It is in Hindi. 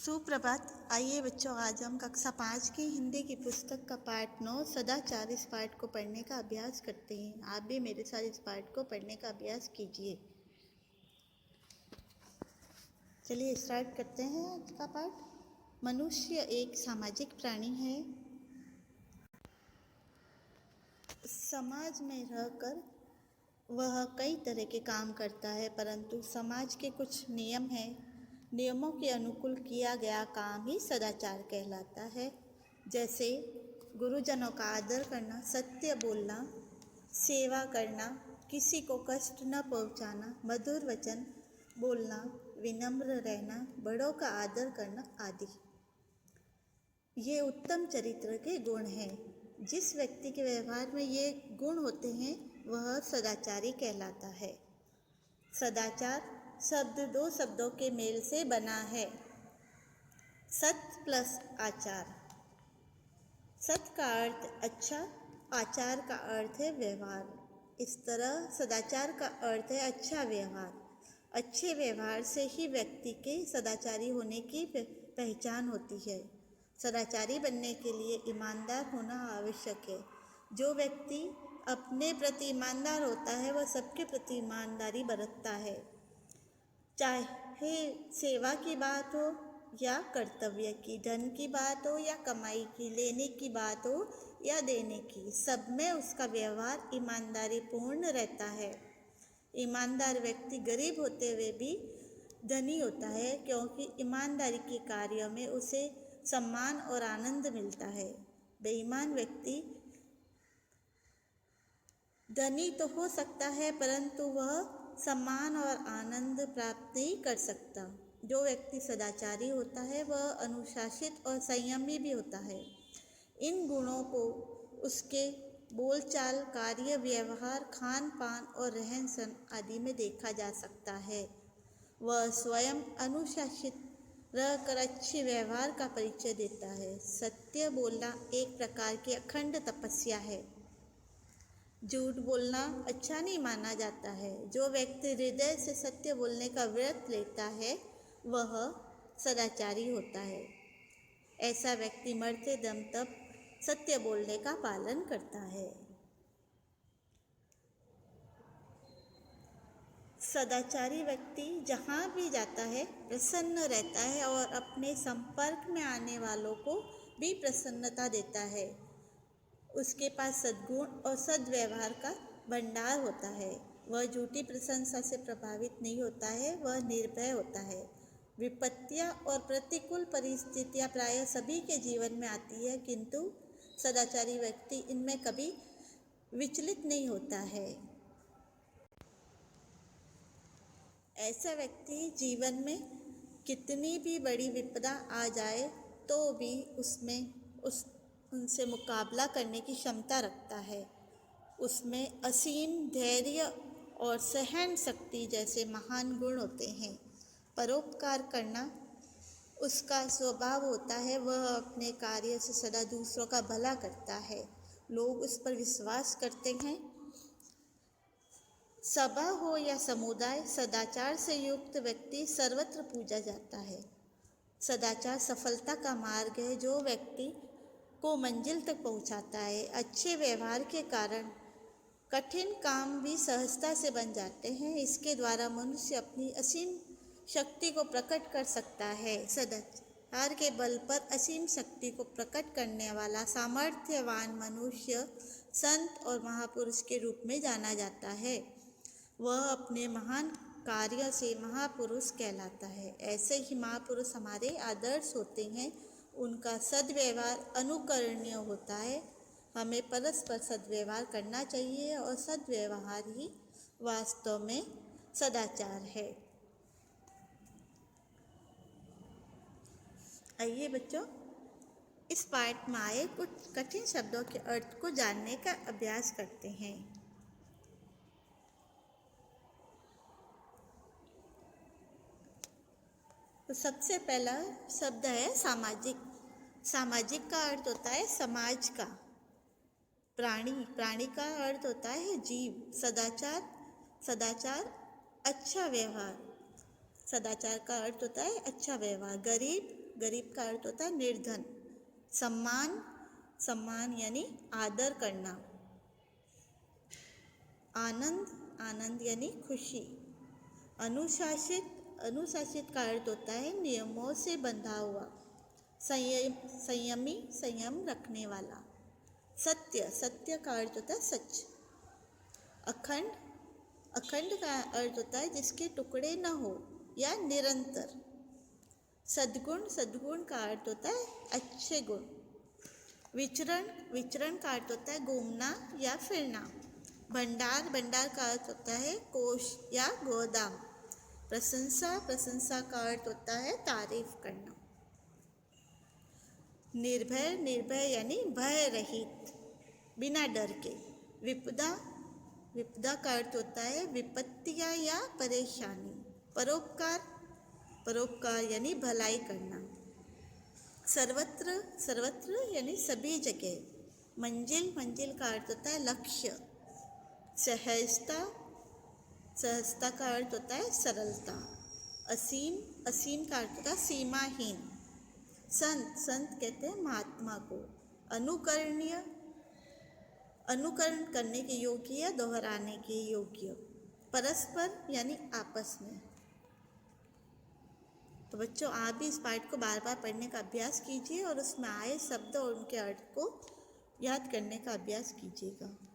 सुप्रभात। आइए बच्चों, आज हम कक्षा 5 की हिंदी की पुस्तक का पाठ 9 सदाचार इस पाठ को पढ़ने का अभ्यास करते हैं। आप भी मेरे साथ इस पाठ को पढ़ने का अभ्यास कीजिए। चलिए स्टार्ट करते हैं आज का पाठ। मनुष्य एक सामाजिक प्राणी है। समाज में रहकर वह कई तरह के काम करता है, परंतु समाज के कुछ नियम हैं। नियमों के अनुकूल किया गया काम ही सदाचार कहलाता है। जैसे गुरुजनों का आदर करना, सत्य बोलना, सेवा करना, किसी को कष्ट न पहुंचाना, मधुर वचन बोलना, विनम्र रहना, बड़ों का आदर करना आदि। ये उत्तम चरित्र के गुण हैं। जिस व्यक्ति के व्यवहार में ये गुण होते हैं वह सदाचारी कहलाता है। सदाचार शब्द दो शब्दों के मेल से बना है, सत्य प्लस आचार। सत्य का अर्थ अच्छा, आचार का अर्थ है व्यवहार। इस तरह सदाचार का अर्थ है अच्छा व्यवहार। अच्छे व्यवहार से ही व्यक्ति के सदाचारी होने की पहचान होती है। सदाचारी बनने के लिए ईमानदार होना आवश्यक है। जो व्यक्ति अपने प्रति ईमानदार होता है वह सबके प्रति ईमानदारी बरतता है, चाहे सेवा की बात हो या कर्तव्य की, धन की बात हो या कमाई की, लेने की बात हो या देने की, सब में उसका व्यवहार ईमानदारी पूर्ण रहता है। ईमानदार व्यक्ति गरीब होते हुए भी धनी होता है, क्योंकि ईमानदारी के कार्यों में उसे सम्मान और आनंद मिलता है। बेईमान व्यक्ति धनी तो हो सकता है, परंतु वह सम्मान और आनंद प्राप्त नहीं कर सकता। जो व्यक्ति सदाचारी होता है वह अनुशासित और संयमी भी होता है। इन गुणों को उसके बोलचाल, कार्य व्यवहार, खान पान और रहन सहन आदि में देखा जा सकता है। वह स्वयं अनुशासित रहकर अच्छे व्यवहार का परिचय देता है। सत्य बोलना एक प्रकार की अखंड तपस्या है। झूठ बोलना अच्छा नहीं माना जाता है। जो व्यक्ति हृदय से सत्य बोलने का व्रत लेता है वह सदाचारी होता है। ऐसा व्यक्ति मरते दम तक सत्य बोलने का पालन करता है। सदाचारी व्यक्ति जहाँ भी जाता है प्रसन्न रहता है और अपने संपर्क में आने वालों को भी प्रसन्नता देता है। उसके पास सद्गुण और सद्व्यवहार का भंडार होता है। वह झूठी प्रशंसा से प्रभावित नहीं होता है, वह निर्भय होता है। विपत्तियां और प्रतिकूल परिस्थितियां प्रायः सभी के जीवन में आती है, किंतु सदाचारी व्यक्ति इनमें कभी विचलित नहीं होता है। ऐसा व्यक्ति जीवन में कितनी भी बड़ी विपदा आ जाए तो भी उनसे मुकाबला करने की क्षमता रखता है। उसमें असीम धैर्य और सहन शक्ति जैसे महान गुण होते हैं। परोपकार करना उसका स्वभाव होता है। वह अपने कार्य से सदा दूसरों का भला करता है। लोग उस पर विश्वास करते हैं। सभा हो या समुदाय, सदाचार से युक्त व्यक्ति सर्वत्र पूजा जाता है। सदाचार सफलता का मार्ग है जो व्यक्ति को मंजिल तक पहुंचाता है। अच्छे व्यवहार के कारण कठिन काम भी सहजता से बन जाते हैं। इसके द्वारा मनुष्य अपनी असीम शक्ति को प्रकट कर सकता है। सदाचार के बल पर असीम शक्ति को प्रकट करने वाला सामर्थ्यवान मनुष्य संत और महापुरुष के रूप में जाना जाता है। वह अपने महान कार्य से महापुरुष कहलाता है। ऐसे ही महापुरुष हमारे आदर्श होते हैं। उनका सद्व्यवहार अनुकरणीय होता है। हमें परस्पर सद्व्यवहार करना चाहिए और सद्व्यवहार ही वास्तव में सदाचार है। आइए बच्चों, इस पाठ में आए कुछ कठिन शब्दों के अर्थ को जानने का अभ्यास करते हैं। तो सबसे पहला शब्द है सामाजिक। सामाजिक का अर्थ होता है समाज का। प्राणी, प्राणी का अर्थ होता है जीव। सदाचार अच्छा व्यवहार। सदाचार का अर्थ होता है अच्छा व्यवहार। गरीब गरीब का अर्थ होता है निर्धन। सम्मान, सम्मान यानी आदर करना। आनंद, आनंद यानी खुशी। अनुशासित, अनुशासित का अर्थ होता है नियमों से बंधा हुआ। संयमी, संयम रखने वाला। सत्य, सत्य का अर्थ होता है सच। अखंड, अखंड का अर्थ होता है जिसके टुकड़े न हो या निरंतर। सद्गुण, सद्गुण का अर्थ होता है अच्छे गुण। विचरण, विचरण का अर्थ होता है घूमना या फिरना। भंडार, भंडार का अर्थ होता है कोष या गोदाम। प्रशंसा, प्रशंसा का अर्थ होता है तारीफ करना। निर्भय, निर्भय यानी भय रहित, बिना डर के। विपदा, विपदा का अर्थ होता है विपत्तियां या परेशानी। परोपकार, परोपकार यानी भलाई करना। सर्वत्र, सर्वत्र यानी सभी जगह। मंजिल, मंजिल का अर्थ होता है लक्ष्य। सहजता, सहजता का अर्थ होता है सरलता। असीम, असीम का अर्थ होता है सीमाहीन। संत, संत कहते हैं महात्मा को। अनुकरणीय, अनुकरण करने के योग्य या दोहराने के योग्य। परस्पर यानी आपस में। तो बच्चों, आप भी इस पाठ को बार बार पढ़ने का अभ्यास कीजिए और उसमें आए शब्द और उनके अर्थ को याद करने का अभ्यास कीजिएगा।